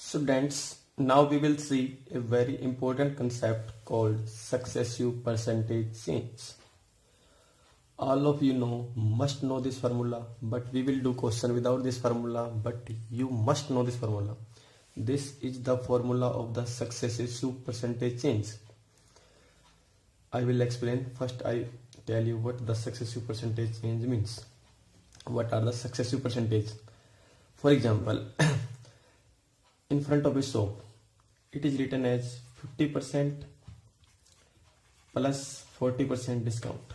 Students, now we will see a very important concept called successive percentage change. All of you must know this formula, but we will do question without this formula, but you must know this formula. This is the formula of the successive percentage change. I will explain. First I tell you what the successive percentage change means. What are the successive percentage? For example, in front of a shop, it is written as 50% plus 40% discount.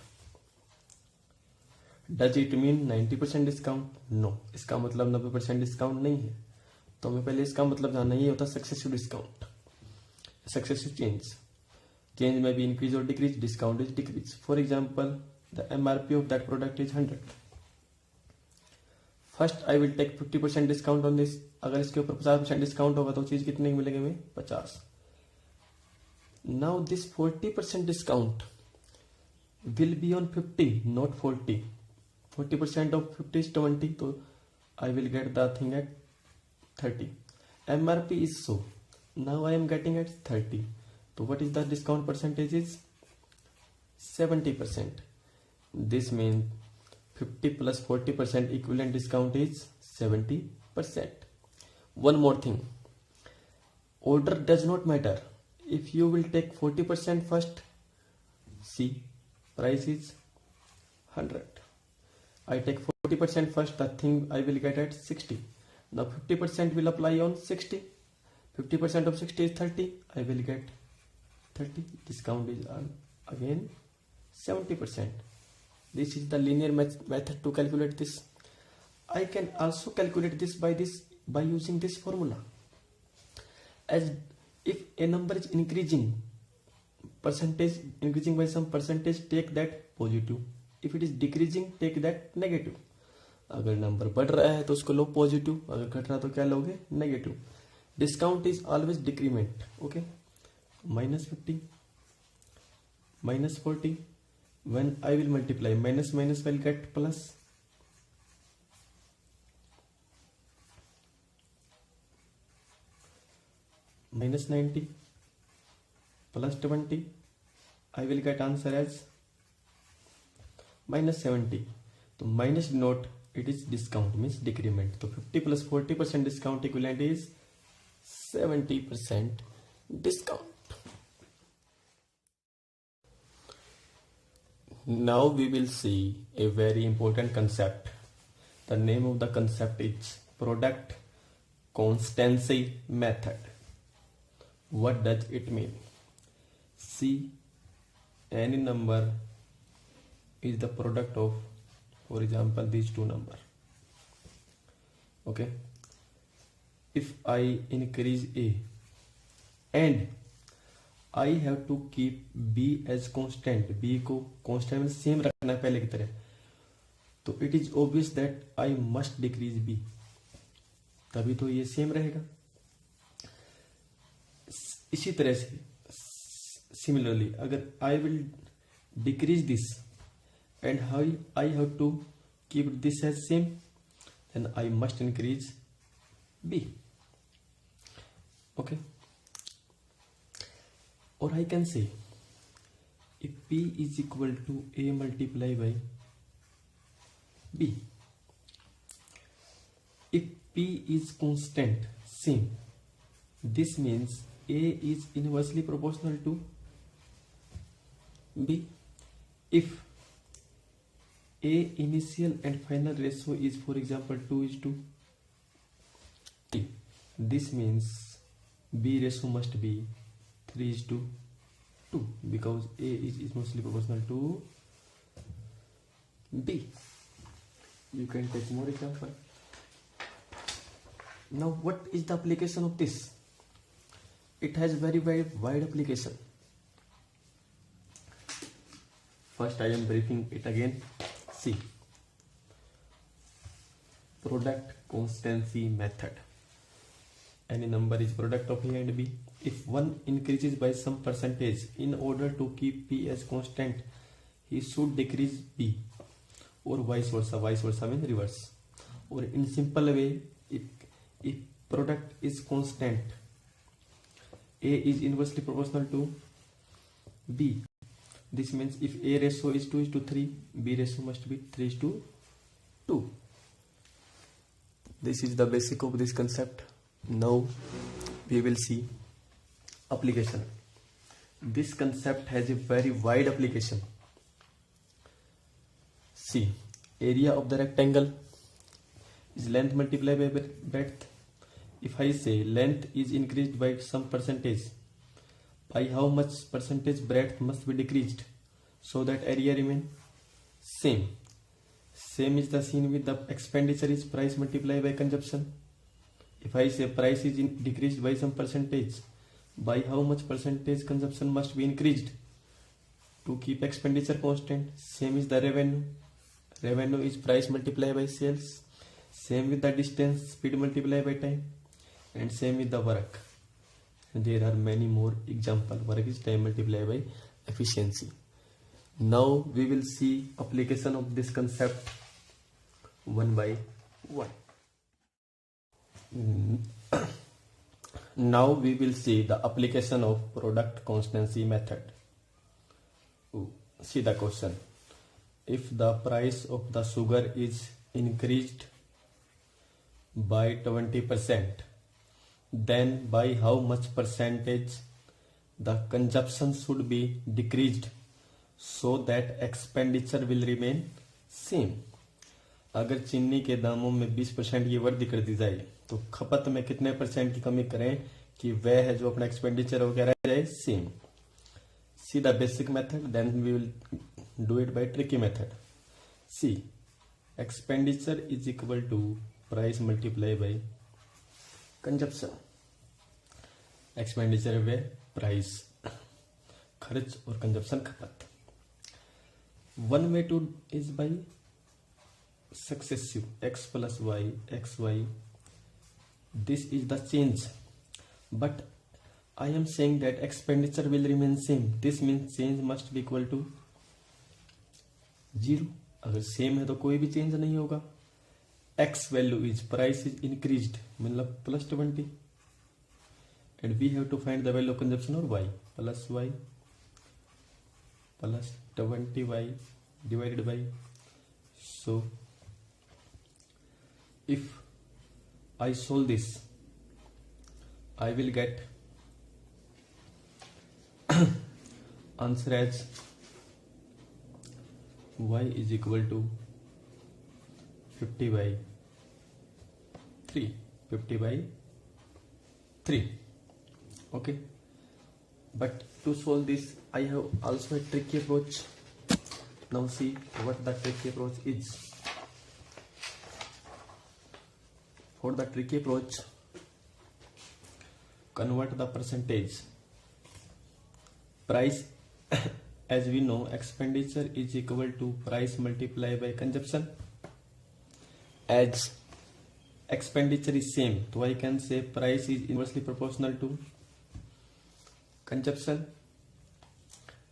Does it mean 90% discount? No, इसका मतलब 90% discount नहीं है. तो हमें पहले इसका मतलब जानना ही होता है सक्सेसिव डिस्काउंट, सक्सेसिव चेंज में भी इंक्रीज और decrease, discount is decrease. For example, the MRP of that product is 100. First I will take 50% discount on this. अगर इसके ऊपर 50% डिस्काउंट होगा तो चीज कितने की मिलेगी हमें? 50. Now this 40% discount will be on 50, not 40. 40% of 50 is 20, so I will get the thing at 30. MRP is so. Now I am getting at 30. So what is the discount percentage is? 70%. This means 50 plus 40% equivalent discount is 70%. One more thing. Order does not matter. If you will take 40% first, see, price is 100. I take 40% first, the thing I will get at 60. Now 50% will apply on 60. 50% of 60 is 30. I will get 30. Discount is again 70%. This is the linear method to calculate this. I can also calculate this by using this formula. As if a number is increasing, percentage increasing by some percentage, take that positive. If it is decreasing, take that negative. अगर number बढ़ रहा है तो उसको लो positive, अगर घट रहा तो क्या लोगे? Negative. Discount is always decrement. Okay, -50, -40. when I will multiply, minus will get plus. -90 plus 20, I will get answer as -70. तो minus denote it is discount, means decrement. तो 50 plus 40% discount equivalent is 70% discount. Now we will see a very important concept. The name of the concept is product constancy method. What does it mean? See, any number is the product of, for example, these two numbers. Okay, if I increase A and I have to keep B as constant, B को constant में same रखना है पहले की तरह, तो it is obvious that I must decrease B, तभी तो ये सेम रहेगा. इसी तरह से similarly, अगर I will decrease this and how I have to keep this as same, then I must increase B. Okay, or I can say if P is equal to A multiplied by B, if P is constant, same, this means A is inversely proportional to B. If A initial and final ratio is, for example, 2:3, this means B ratio must be 3:2 because A is inversely proportional to B. You can take more example. Now what is the application of this? It has very wide application. First I am briefing it again. See, product constancy method. Any number is product of A and B. If one increases by some percentage, in order to keep P as constant, he should decrease B, or vice versa. Vice versa means reverse. Or in simple way, if product is constant, A is inversely proportional to B. This means if A ratio is 2:3, B ratio must be 3:2. This is the basic of this concept. Now we will see application. This concept has a very wide application. See, area of the rectangle is length multiplied by breadth. If I say length is increased by some percentage, by how much percentage breadth must be decreased so that area remain same. Same is the scene with the expenditure is price multiplied by consumption. If I say price is decreased by some percentage, by how much percentage consumption must be increased to keep expenditure constant. Same is the revenue. Revenue is price multiplied by sales. Same with the distance, speed multiplied by time. And same with the work. There are many more examples. Work is time multiplied by efficiency. Now we will see application of this concept one by one. Now we will see the application of product constancy method. See the question. If the price of the sugar is increased by 20%, then by how much percentage the consumption should be decreased so that expenditure will remain same. अगर चीनी के दामों में 20% की वृद्धि कर दी जाए तो खपत में कितने परसेंट की कमी करें कि वह है जो अपना एक्सपेंडिचर हो रह जाए same. See the basic method, then we will do it by tricky method. See, expenditure is equal to price multiplied by consumption. Expenditure way price खर्च और कंजप्शन खपत. One way two is by successive x plus y x y. This is the change, but I am saying that expenditure will remain same. This means change must be equal to 0. अगर same है तो कोई भी change नहीं होगा. X value is price is increased मतलब plus 20, and we have to find the value of consumption or y plus 20y divided by. So if I solve this, I will get answer as y is equal to 50 by 3. 50 by 3. Okay, but to solve this I have also a tricky approach. Now see what the tricky approach is. For the tricky approach, convert the percentage. Price as we know, expenditure is equal to price multiplied by consumption. As expenditure is same, so I can say price is inversely proportional to consumption.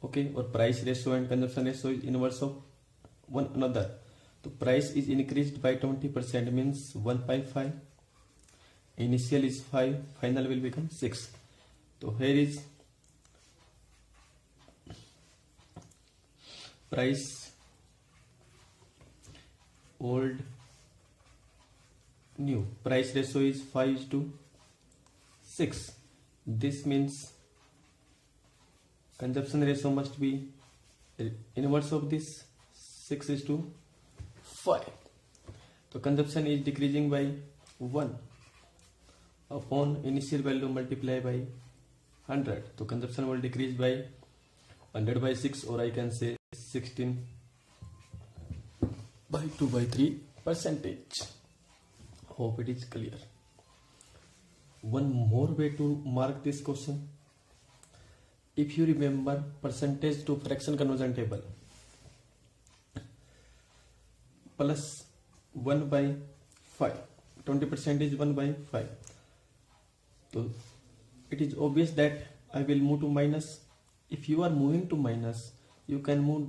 Okay, or price ratio and consumption ratio is inverse of one another. So price is increased by 20% means 1.5. Initial is 5, final will become 6. So here is price old new. Price ratio is 5:6. This means consumption ratio must be inverse of this 6:5. So consumption is decreasing by 1 upon initial value multiplied by 100. So consumption will decrease by 100 by 6, or I can say 16 by 2/3%. Hope it is clear. One more way to mark this question. If you remember percentage to fraction conversion table, plus 1 by 5, 20% is 1 by 5. So it is obvious that I will move to minus. If you are moving to minus, you can move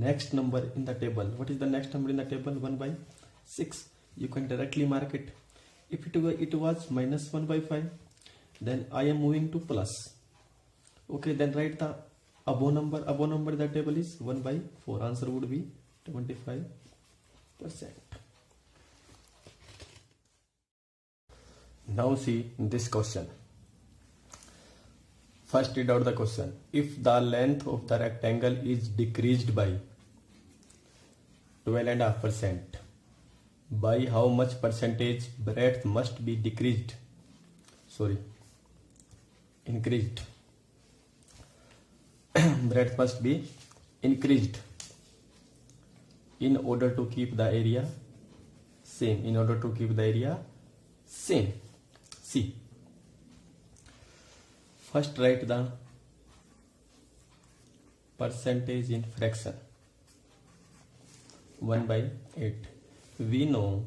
next number in the table. What is the next number in the table? 1 by 6. You can directly mark it. If it was minus 1 by 5, then I am moving to plus. Okay, then write the above number. Above number in the table is 1 by 4. Answer would be 25%. Now see this question. First read out the question. If the length of the rectangle is decreased by 12.5%, by how much percentage breadth must be increased? Breadth must be increased in order to keep the area same. See, first write the percentage in fraction. 1 by 8. We know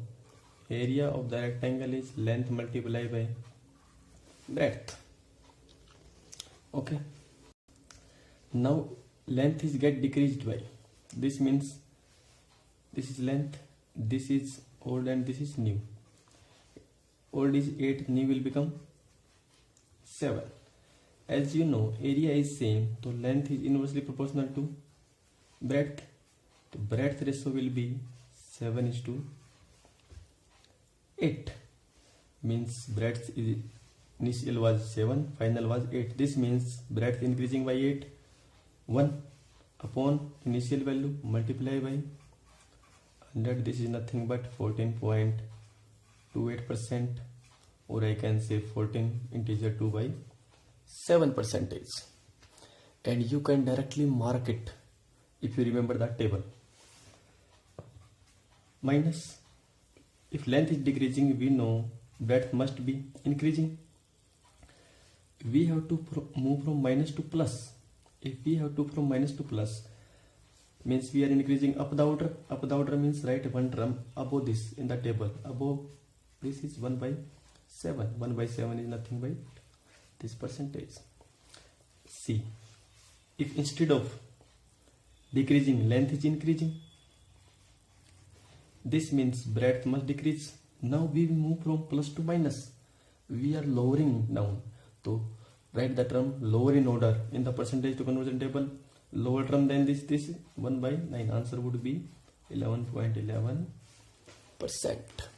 area of the rectangle is length multiplied by breadth. Okay. Now length is get decreased by. This means this is length, this is old and this is new. Old is 8, new will become 7. As you know, area is same, so length is inversely proportional to breadth. The breadth ratio will be 7:8. Means breadth is initial was 7, final was 8. This means breadth increasing by 8. 1 upon initial value multiply by 100. This is nothing but 14.28%, or I can say 14 integer 2 by 7%. And you can directly mark it if you remember that table. Minus, if length is decreasing, we know breadth must be increasing. We have to move from minus to plus. If we have to from minus to plus, means we are increasing up the order. Up the order means write one term above this in the table. Above this is 1 by 7. 1 by 7 is nothing but this percentage. See, if instead of decreasing, length is increasing, this means breadth must decrease. Now we move from plus to minus. We are lowering down. So write the term lower in order in the percentage to conversion table. Lower term than this 1 by 9. Answer would be 11.11%.